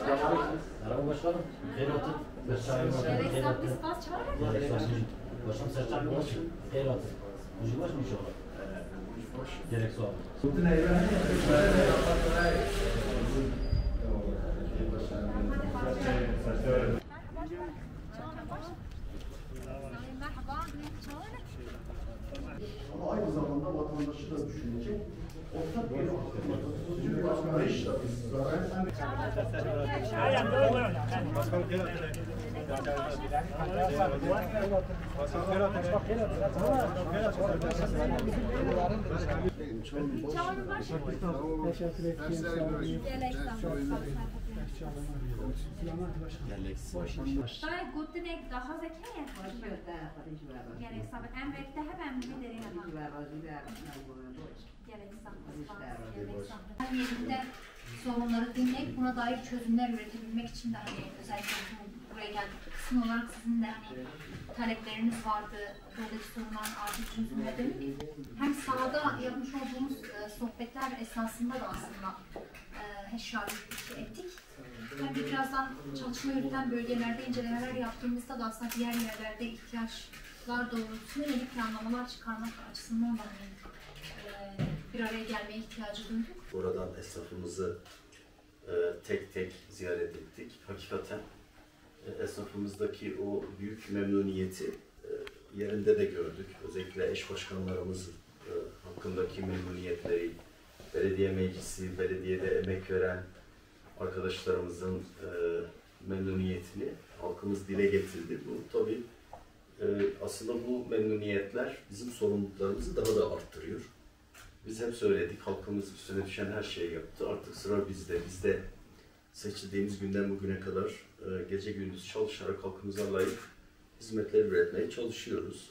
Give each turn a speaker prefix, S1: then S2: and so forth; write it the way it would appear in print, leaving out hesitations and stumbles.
S1: Merhaba başkanım. Hayır otur.
S2: Gereksem biz kas çağırır.
S1: Başkanım serçam yok. Hayır otur. Ucu baş mı şu an? Gerek sor.
S3: Ama aynı zamanda vatandaşı da düşünecek. Ortak bir sözcü bir anlayış da biz zaten.
S2: Daj guttenek daha zekiye. Gereksem emrekte hemen bir derine Gereksem. Yerinde sorunları dinleyip buna dair çözümler üretebilmek için de hani özellikle buraya geldik kısım olarak sizin de hani talepleriniz vardı, buradaki sorunların acil çözümüne dönük. Hem sahada yapmış olduğumuz sohbetler esnasında da aslında şahitlik ettik. Hem de birazdan çalışma yürüten bölgelerde incelemeler yaptığımızda da aslında diğer yerlerde ihtiyaçlar doğrultusunda yeni planlamalar çıkarmak açısından da bir araya gelmeye ihtiyacı duyduk.
S4: Buradan esnafımızı tek tek ziyaret ettik. Hakikaten esnafımızdaki o büyük memnuniyeti yerinde de gördük. Özellikle eş başkanlarımız hakkındaki memnuniyetleri, belediye meclisi, belediyede emek veren arkadaşlarımızın memnuniyetini halkımız dile getirdi. Bu tabii aslında bu memnuniyetler bizim sorumluluklarımızı daha da arttırıyor. Biz hep söyledik, halkımız üstüne düşen her şeyi yaptı. Artık sıra bizde. Biz de seçildiğimiz günden bugüne kadar gece gündüz çalışarak halkımıza layık hizmetler üretmeye çalışıyoruz.